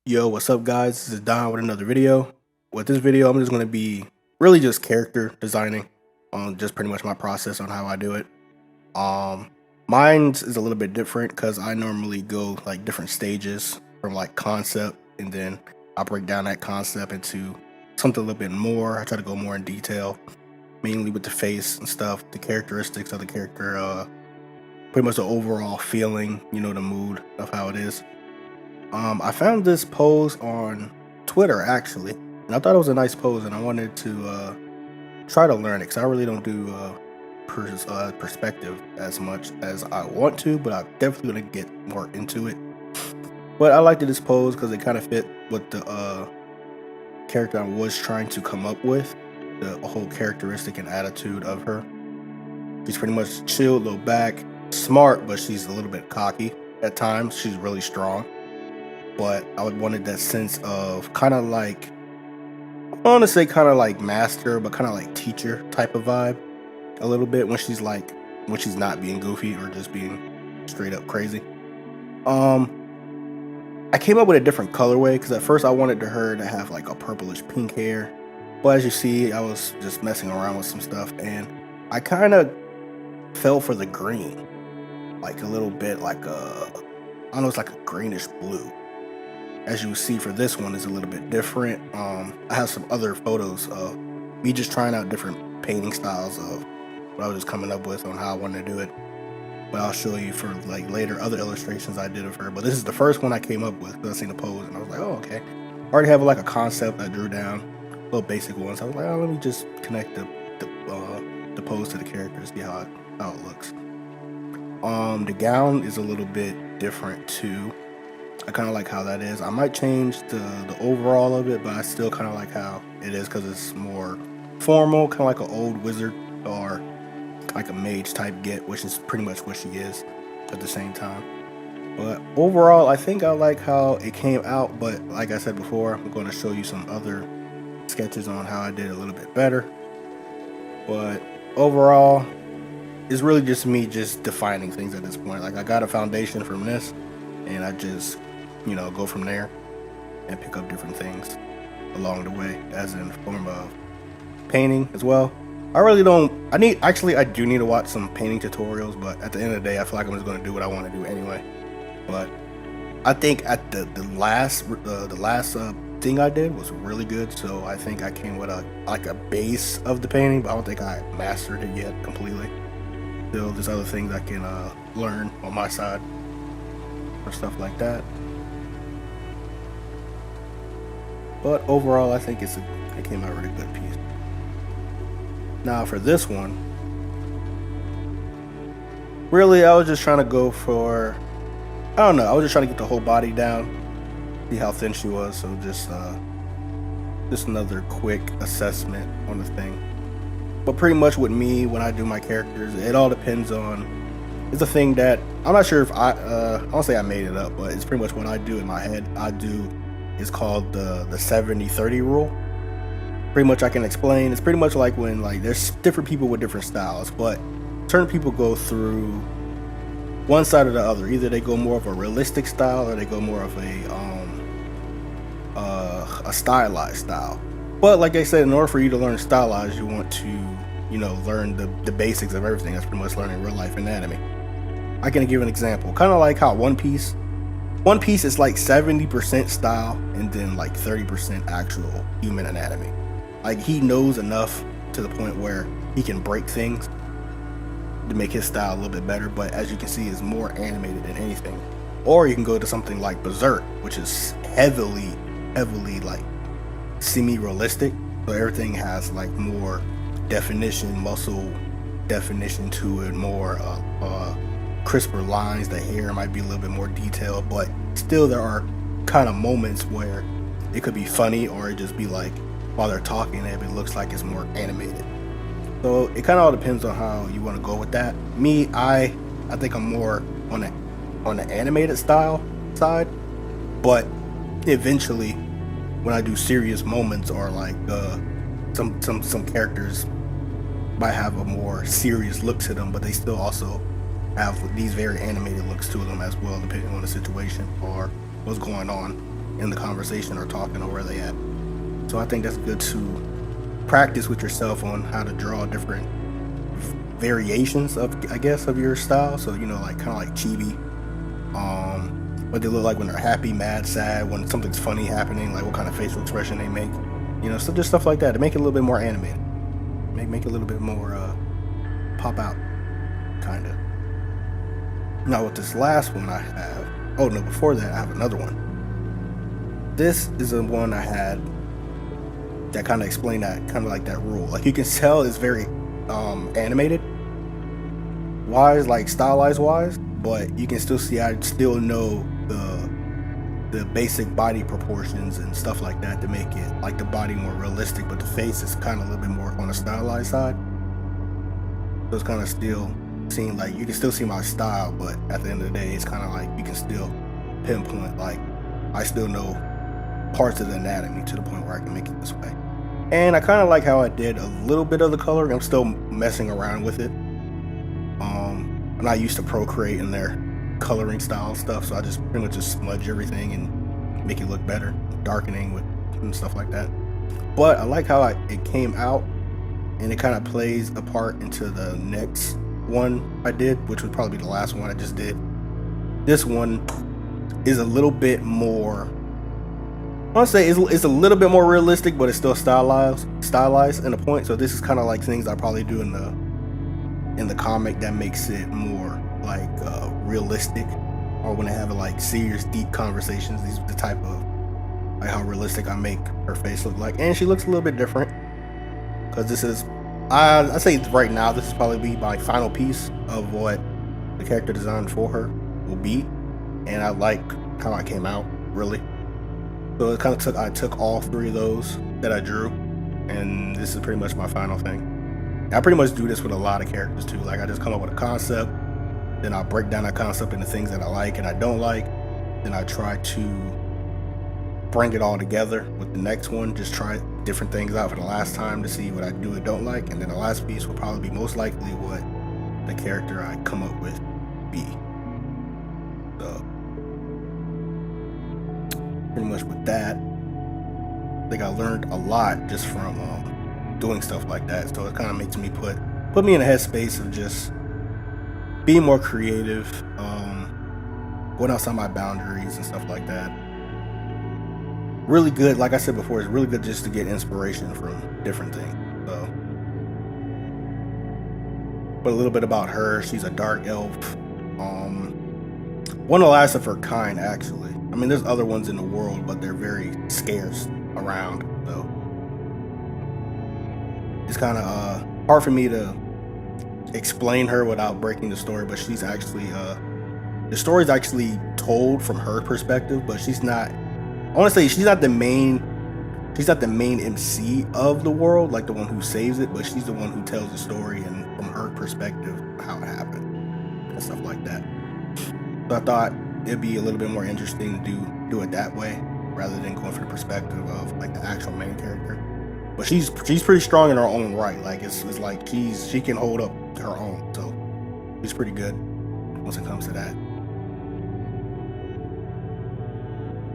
Yo, what's up guys? This is Don with another video. With this video, I'm just going to be really just character designing on just pretty much my process on how I do it. Mine's is a little bit different because I normally go like different stages from like concept, and then I break down that concept into something a little bit more. I try to go more in detail, mainly with the face and stuff, the characteristics of the character, pretty much the overall feeling, the mood of how it is. I found this pose on Twitter actually, and I thought it was a nice pose, and I wanted to try to learn it because I really don't do perspective as much as I want to, but I'm definitely gonna get more into it. But I liked this pose because it kind of fit with the character I was trying to come up with, the whole characteristic and attitude of her. She's pretty much chilled, low back, smart, but she's a little bit cocky at times. She's really strong. But I would wanted that sense of kind of like, I want to say kind of like master, but kind of like teacher type of vibe a little bit when she's not being goofy or just being straight up crazy. I came up with a different colorway because at first I wanted her to have like a purplish pink hair, but as you see, I was just messing around with some stuff and I kind of fell for the green, like a little bit like I don't know, it's like a greenish blue. As you see for this one is a little bit different. I have some other photos of me just trying out different painting styles of what I was just coming up with on how I wanted to do it. But I'll show you for like later other illustrations I did of her. But this is the first one I came up with because I seen the pose and I was like, oh, okay. I already have like a concept I drew down, little basic ones. I was like, oh, let me just connect the pose to the character, see how it looks. The gown is a little bit different too. I kind of like how that is. I might change the overall of it, but I still kind of like how it is because it's more formal, kind of like an old wizard or like a mage type get, which is pretty much what she is at the same time. But overall, I think I like how it came out, but like I said before, I'm going to show you some other sketches on how I did a little bit better. But overall, it's really just me just defining things at this point. Like I got a foundation from this, and I just go from there and pick up different things along the way, as in form of painting as well. I do need to watch some painting tutorials, but at the end of the day, I feel like I'm just going to do what I want to do anyway. But I think at the last thing I did was really good, so I think I came with a base of the painting, but I don't think I mastered it yet completely. Still, there's other things I can learn on my side or stuff like that. But overall, I think it came out a really good piece. Now for this one, really I was just trying to go for, I don't know, I was just trying to get the whole body down, see how thin she was, so just another quick assessment on the thing. But pretty much with me, when I do my characters, it all depends on, it's a thing that, I'm not sure if I don't say I made it up, but it's pretty much what I do in my head. It's called the 70-30 rule. Pretty much I can explain, it's pretty much like when there's different people with different styles, but certain people go through one side or the other. Either they go more of a realistic style or they go more of a stylized style. But like I said, in order for you to learn stylized, you want to learn the basics of everything. That's pretty much learning real life anatomy. I can give an example, kind of like how One Piece is like 70% style and then like 30% actual human anatomy. Like he knows enough to the point where he can break things to make his style a little bit better, but as you can see, is more animated than anything. Or you can go to something like Berserk, which is heavily like semi-realistic, so everything has like more definition, muscle definition to it, more crisper lines. The hair might be a little bit more detailed, but still there are kind of moments where it could be funny or it just be like while they're talking it looks like it's more animated. So it kind of all depends on how you want to go with that. Me, I think I'm more on the animated style side, but eventually when I do serious moments or like some characters might have a more serious look to them, but they still also have these very animated looks to them as well, depending on the situation or what's going on. in the conversation or talking or where they at. So I think that's good to practice with yourself on how to draw different variations of, I guess, of your style. So, you know, like kind of like chibi, what they look like when they're happy, mad, sad, when something's funny happening, like what kind of facial expression they make, you know, so just stuff like that to make it a little bit more animated, make it a little bit more pop out, kind of. Now with this last one I have, oh no, before that I have another one. This is the one I had that kind of explained that, kind of like that rule. Like you can tell it's very animated wise, like stylized wise, but you can still see I still know the basic body proportions and stuff like that to make it like the body more realistic, but the face is kind of a little bit more on the stylized side. So it's kind of still seeing like you can still see my style, but at the end of the day it's kind of like you can still pinpoint, like I still know parts of the anatomy to the point where I can make it this way. And I kind of like how I did a little bit of the coloring. I'm still messing around with it. I'm not used to Procreate in their coloring style stuff, so I just pretty much just smudge everything and make it look better, darkening with and stuff like that. But I like how it came out, and it kind of plays a part into the next one I did, which would probably be the last one I just did. This one is a little bit more, I want to say it's a little bit more realistic, but it's still stylized in a point. So this is kind of like things I probably do in the comic that makes it more like realistic, or when I have like serious, deep conversations. These are the type of like how realistic I make her face look like, and she looks a little bit different because this is I say right now this is probably my final piece of what the character design for her will be, and I like how I came out really. So it kind of I took all three of those that I drew, and this is pretty much my final thing. I pretty much do this with a lot of characters too. Like I just come up with a concept, then I'll break down that concept into things that I like and I don't like. Then I try to bring it all together with the next one. Just try different things out for the last time to see what I do and don't like. And then the last piece will probably be most likely what the character I come up with be. So pretty much with that, I think I learned a lot just from doing stuff like that. So it kind of makes me put me in a headspace of just being more creative, going outside my boundaries and stuff like that. Really good, like I said before, it's really good just to get inspiration from different things. So, but a little bit about her: she's a dark elf, one of the last of her kind, actually. I mean, there's other ones in the world, but they're very scarce around. So it's kind of hard for me to explain her without breaking the story, but she's actually the story's actually told from her perspective, but she's not, I want to say she's not the main MC of the world, like the one who saves it, but she's the one who tells the story and from her perspective how it happened and stuff like that. So I thought it'd be a little bit more interesting to do it that way rather than going for the perspective of like the actual main character. But she's pretty strong in her own right. Like it's like she can hold up to her own. So she's pretty good once it comes to that.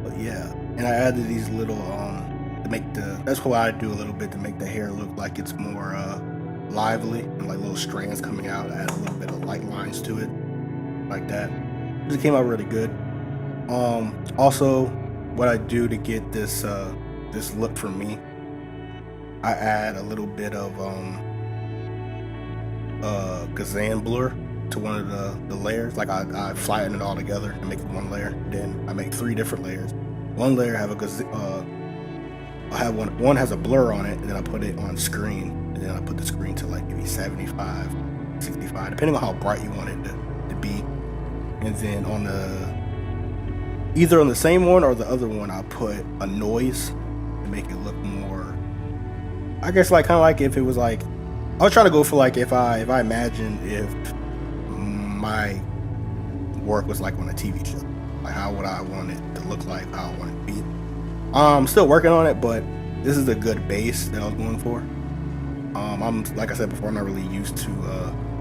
But yeah, and I added these little to make that's what I do a little bit to make the hair look like it's more lively and like little strands coming out. I add a little bit of light lines to it, like that. It came out really good. Also, what I do to get this this look for me, I add a little bit of Gazan blur to one of the layers. Like I flatten it all together and make it one layer. Then I make 3 different layers. One layer have I have one has a blur on it, and then I put it on screen, and then I put the screen to like maybe 75, 65, depending on how bright you want it to be. And then on either on the same one or the other one, I'll put a noise to make it look more, I guess, like kind of like if it was like, I was trying to go for like if I imagine if my work was like on a TV show, like how would I want it to look like, how I want it to be. I'm still working on it, but this is a good base that I was going for. I'm, like I said before, I'm not really used to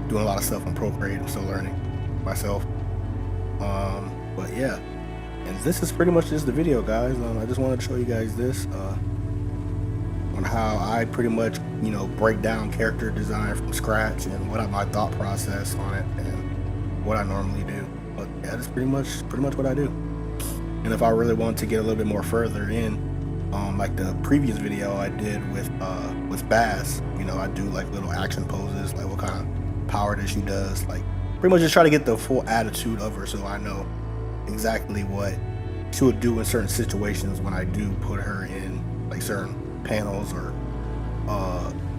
doing a lot of stuff on Procreate. I'm still learning myself. But yeah, And this is pretty much just the video, guys. I just wanted to show you guys this on how I pretty much, you know, break down character design from scratch and what my thought process on it and what I normally do. But yeah, that's pretty much what I do. And if I really want to get a little bit more further in, like the previous video I did with Bass, you know, I do like little action poses, like what kind of power that she does, like pretty much just try to get the full attitude of her, so I know exactly what she would do in certain situations when I do put her in like certain panels or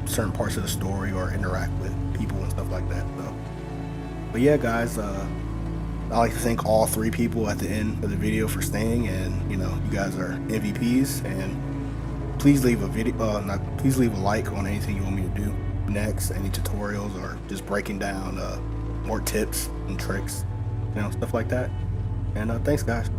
certain parts of the story or interact with people and stuff like that. So, but yeah, guys, I like to thank all 3 people at the end of the video for staying, and you know, you guys are MVPs. And please leave a please leave a like on anything you want me to do next, any tutorials or just breaking down more tips and tricks, you know, stuff like that. And thanks, guys.